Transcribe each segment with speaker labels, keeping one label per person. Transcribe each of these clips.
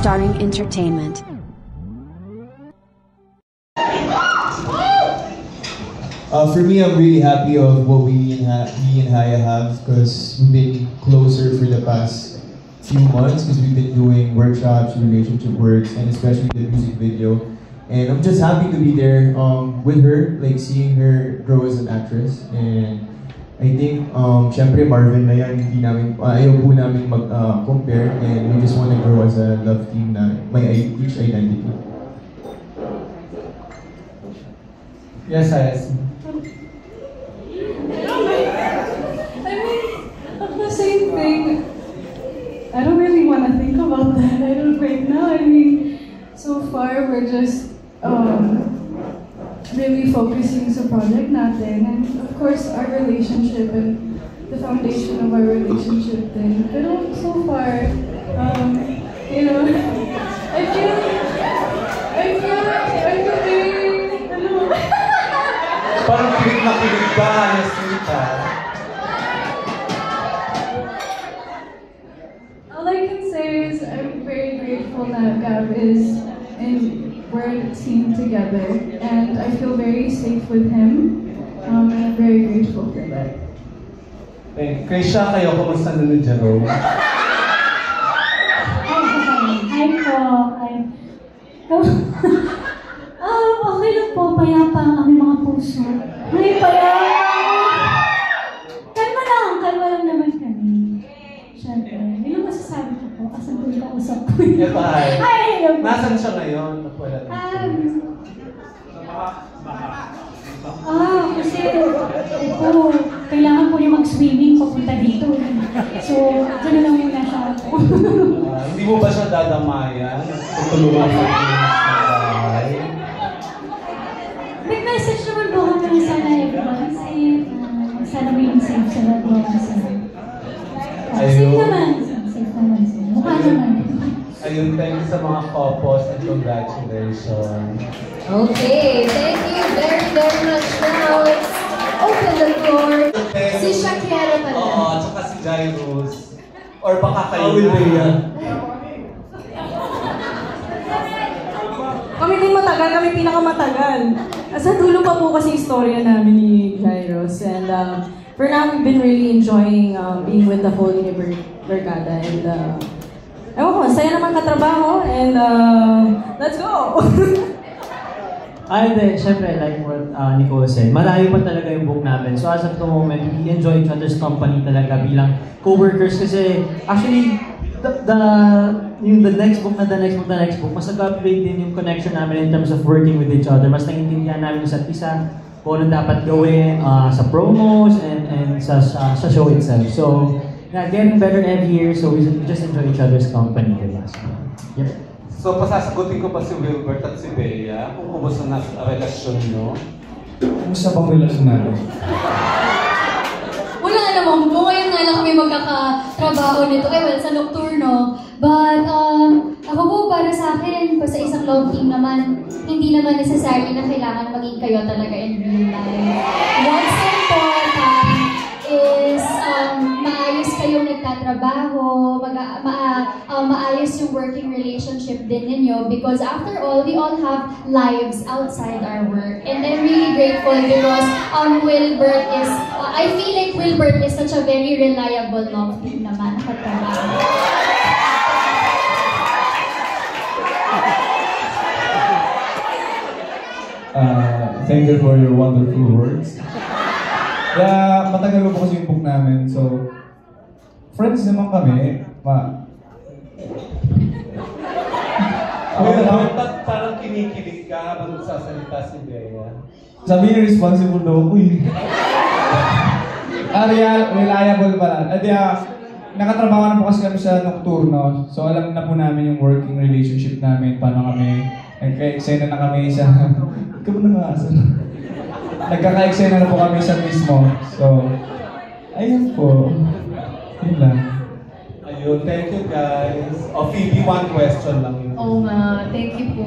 Speaker 1: Starring Entertainment.
Speaker 2: For me, I'm really happy of what me and Haya have, because we've been closer for the past few months, because we've been doing workshops, relationship works, and especially the music video. And I'm just happy to be there with her, like seeing her grow as an actress. And I think, syempre Marvin na yan, hindi namin, ayaw po namin mag-compare, and we just want to grow as a love team na may each identity.
Speaker 3: Yes, yes.
Speaker 4: Same thing. I don't really want to think about that. I don't right now. I mean, so far we're just really focusing sa project natin, and of course our relationship and the foundation of our relationship din. Pero so far, you know, I feel very, ano.
Speaker 3: Parang kilig na kilig ka, Yasmita.
Speaker 4: All I can say is I'm very grateful that Gab is we're a team together, and I feel very safe with him, and I'm very grateful for that.
Speaker 3: Eh, Krisha, kayo, kumusta na ni Jerome?
Speaker 5: Hi po. Okay lang po, payapa ang aming mga puso. Ay, payapa! Kalma lang naman kami. Siyempre, yun ang masasabi ko po, asan po yung kausap ko yun.
Speaker 3: Ito ay.
Speaker 5: Hello po.
Speaker 3: Nasaan siya ngayon?
Speaker 5: Kasi ito, kailangan po niya mag-swimming papunta dito. So, dyan na lang muna siya ako.
Speaker 3: Hindi mo ba siya dadamayan? Tutulungan mo yung bahay?
Speaker 5: May message naman po kami sana everyone safe. Sana may safe sa lahat mo kasi. Safe naman. Mukha naman.
Speaker 3: Ayun, thank you sa mga couples and congratulations.
Speaker 6: Okay, thank you very, very much. Now, let's open the floor. Si Shakira pala.
Speaker 3: Oo, tsaka si Jairus. Or baka kayo
Speaker 2: na.
Speaker 7: Kami din matagal, kami pinakamatagal. Sa dulo pa po kasi istorya namin ni Jairus. And for now, we've been really enjoying being with the whole Barkada. And ewan ko, saya naman katrabaho. And let's go!
Speaker 8: Ay, hindi. Siyempre, like what Nicole said, malayo pa talaga yung book namin. So as of the moment, we enjoy each other's company talaga bilang co-workers kasi actually, the next book, mas nag-upgrade din yung connection namin in terms of working with each other. Mas naiintindihan namin isa't isa kung ano dapat gawin sa promos and sa show itself. So, yeah, getting better every year, so we just enjoy each other's company. Diba? So, yep.
Speaker 3: So, pasasagutin ko pa si Wilbert at si Bea kung kumusta na relasyon nyo.
Speaker 2: Kumusta bang relasyon natin?
Speaker 6: Wala naman po. Ngayon nga lang kami magkakatrabaho nito. Well, sa Nocturno. But, ako po para sa akin, sa isang love team naman, hindi naman necessarily na kailangan maging kayo talaga in real life. What's important is maayos kayong nagtatrabaho, maayos yung working relationship din ninyo, because after all, we all have lives outside our work. And I'm really grateful because Wilbert is, I feel like Wilbert is such a very reliable love team naman katrabaho.
Speaker 2: Thank you for your wonderful words. Kaya matagal po kasi yung book namin, so friends naman kami.
Speaker 3: Parang kinikilig ka habang nagsasalita si Bea.
Speaker 2: Sabi niya, responsible daw ako eh. Reliable pala. Nakatrabaho na po kasi kami sa Nocturno, so alam na po namin yung working relationship namin, paano kami, nagka-eksena na kami sa... Ikaw na nga, nagkaka-eksena na po kami sa mismo, so... Ayun po. Yun lang.
Speaker 3: Ayun, thank you guys. Phoebe, one question lang yun.
Speaker 6: Oo nga, thank you po.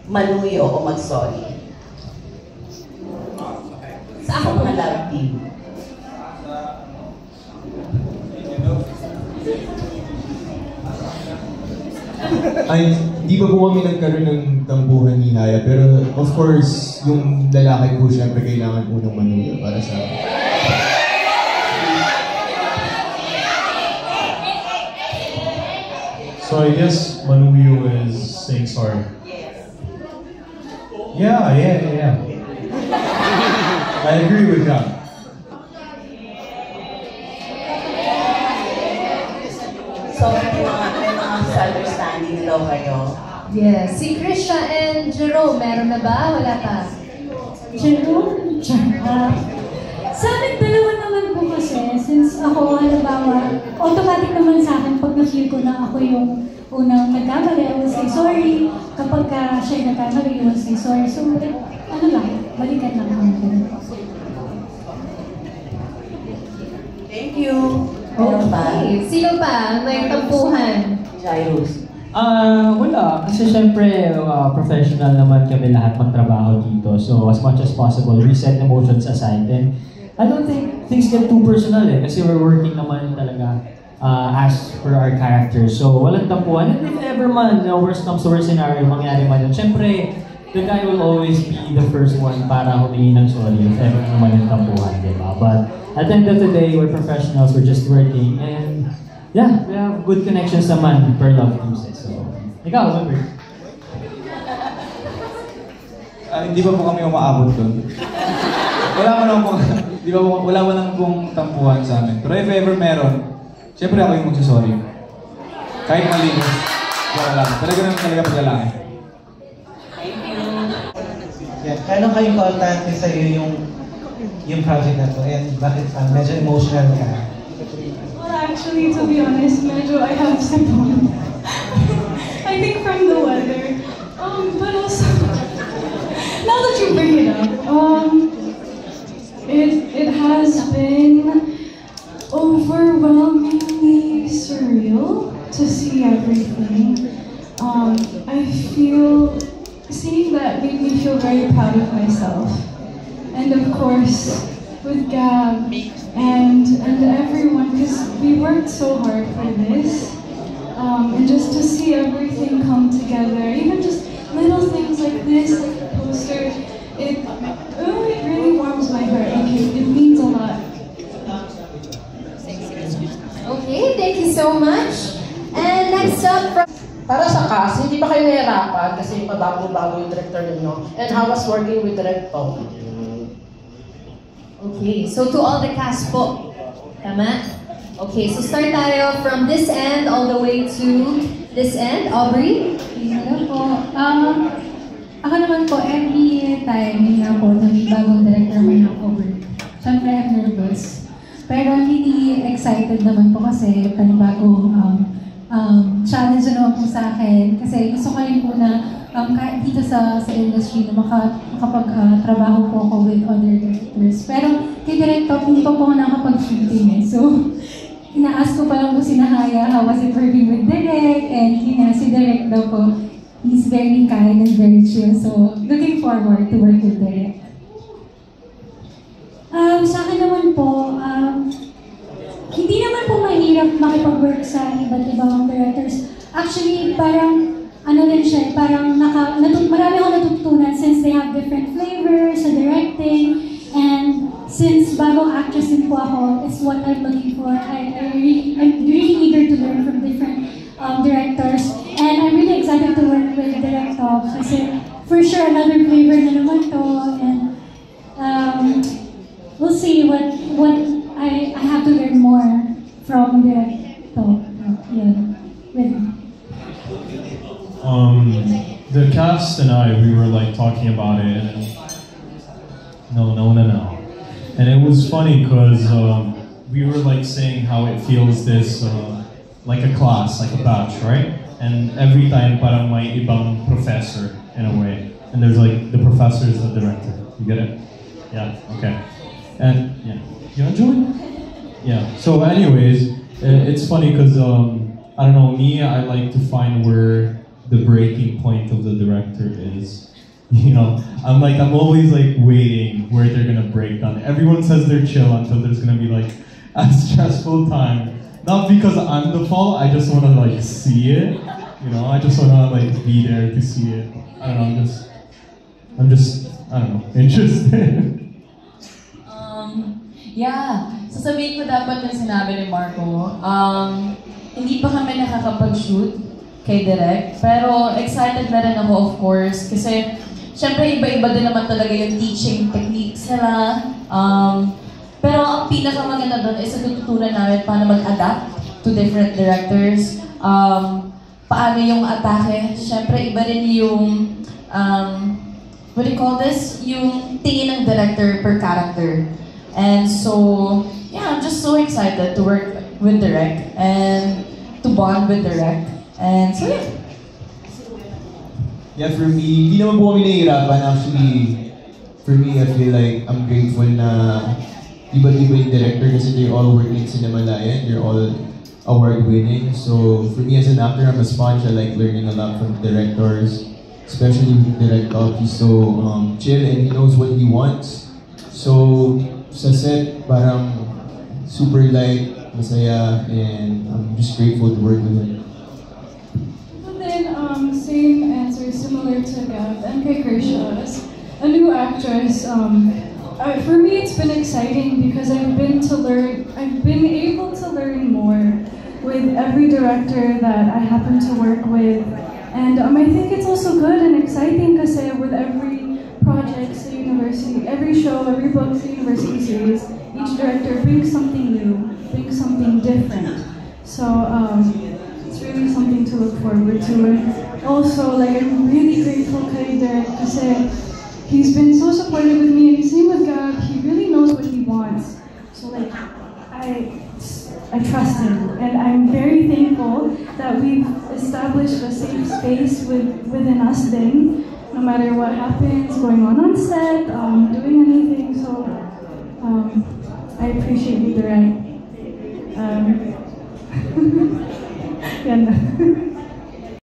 Speaker 9: Maluyo o mag-sorry. Sa akong mga love team.
Speaker 2: Ay, di pa po kami nagkaroon ng tambuhan ni Haya, pero of course, yung lalaki po syempre kailangan po ng manuyo para sa akin.
Speaker 1: So I guess Manuyo is saying sorry. Yeah. I agree with that.
Speaker 9: So, may mga misunderstanding daw kayo.
Speaker 6: Yes. Si Krisha and Jerome, meron na ba? Wala pa?
Speaker 5: Jerome? Sa amin dalawa naman po kasi, since ako, halimbawa, automatic naman sa akin pag na-feel ko na ako yung unang nagkamali, I will say sorry. Kapag siya nagkamali, I will say sorry. So, ano lang, balikan lang kami.
Speaker 9: Thank you. Meron ba?
Speaker 6: Okay. Sino pa? May tampuhan.
Speaker 9: Jairus.
Speaker 8: Wala. Kasi syempre, professional naman kami lahat magtrabaho dito. So, as much as possible, we set emotions aside. And I don't think things get too personal kasi we're working naman talaga as per our characters. So, walang tampuhan. And if ever man, worst comes to worst scenario, mangyari man yun. Syempre, the guy will always be the first one para humingi ng sorry if ever naman yung tampuhan, diba? But at the end of the day, we're professionals, we're just working. And yeah, we have good connections naman per love teams. So, ikaw, Weber.
Speaker 10: Hindi pa po kami umaabot doon. Wala mo lang pong tampuhan sa amin. Pero if ever meron, siyempre ako yung magsasorry. Kahit mali mo, wala lang. Talaga paglalaki.
Speaker 9: Thank you.
Speaker 11: Yeah, kailan kayo importante sa'yo yung project na to? And bakit medyo emotional ka?
Speaker 4: Well, actually, to be honest, medyo I have some I think from the weather. But also, now that you bring it up, it has been overwhelmingly surreal to see everything. I feel, seeing that made me feel very proud of myself. And of course, with Gab and everyone, because we worked so hard for this. And just to see everything come together, even just little things like this, like the poster, it really warms my heart. Okay, it means a lot.
Speaker 6: Okay, thank you so much. And next up from...
Speaker 12: Para sa cast, hindi ba kayo nahirapan kasi pabago-bago yung director ninyo? And how was working with Direct Tom?
Speaker 6: Okay, so to all the cast po. Tama? Okay, so start tayo from this end all the way to this end. Aubrey?
Speaker 5: Hello po. Ako naman po, every time nga po na may bagong director may na-cover, syempre I'm nervous. Pero hindi excited naman po kasi panibagong challenge naman po sa akin. Kasi gusto ko rin po na kahit dito sa industry na makapag-trabaho po ako with other directors. Pero kay Direct Top, hindi pa po ako nakapag-shooting So, ina-ask ko pa lang po si Nahaya, how was it working with Direct? And si Direct daw po, he's very kind and very chill. So, looking forward to work with Direct. Sa akin naman po, hindi naman po mahirap makipag-work sa iba't ibang directors. Actually, parang, parang marami ako natutunan since they have different flavors sa directing. And since bagong actress din po ako, is what I'm looking for. I'm really eager to learn from different directors. And I'm really excited to work with Direct Top kasi for sure another flavor na naman to. And we'll see what I have to learn more from Direct Top.
Speaker 1: The cast and we were like talking about it, and no. And it was funny because we were like saying how it feels this like a class, like a batch, right? And every time parang may ibang professor in a way, and there's like the professor is the director. You get it? Yeah. Okay. And yeah, you wanna join? Yeah. So, anyways, it's funny because I don't know, me, I like to find where the breaking point of the director is. You know, I'm always like waiting where they're gonna break down. Everyone says they're chill until there's gonna be like a stressful time. Not because I'm the fault, I just wanna like see it. You know, I just wanna like be there to see it. I don't know, I'm just, I don't know, interested.
Speaker 13: Yeah, sasabihin ko dapat yung sinabi ni Marco. Hindi pa kami nakakapag-shoot kay Direk, pero excited na rin ako of course, kasi syempre iba-iba din naman talaga yung teaching techniques nila. Pero ang pinakamaganda doon is natutunan namin paano mag-adapt to different directors. Paano yung atake. Syempre iba rin yung, what do you call this? Yung tingin ng director per character. And so, yeah, I'm just so excited to work with Direk and to bond with Direk. And so, yeah.
Speaker 2: Yeah, for me, hindi naman po kami nahihirapan. Actually, for me, I feel like I'm grateful na iba-iba yung director kasi they all work in Cinemalayan. They're all award-winning. So, for me as an actor, I'm a sponge. I like learning a lot from directors, especially with Direk Top. He's so chill and he knows what he wants. So, sa set, parang super light, masaya, and I'm just grateful to work with him.
Speaker 4: And then, same answer, similar to Gav and kay Krisha. As a new actress, for me it's been exciting because I've been able to learn more with every director that I happen to work with. And I think it's also good and exciting because with every project sa university, every show, every book sa university series, each director brings something new, brings something different. So it's really something to look forward to. And also, like, I'm really grateful kay Direk kasi he's been so supportive with me, and same with Gab, he really knows what he wants. So like, I trust him, and I'm very thankful that we've established a safe space within us then. No matter what happens, going on set, doing anything, so I appreciate you, Direk. Yan na.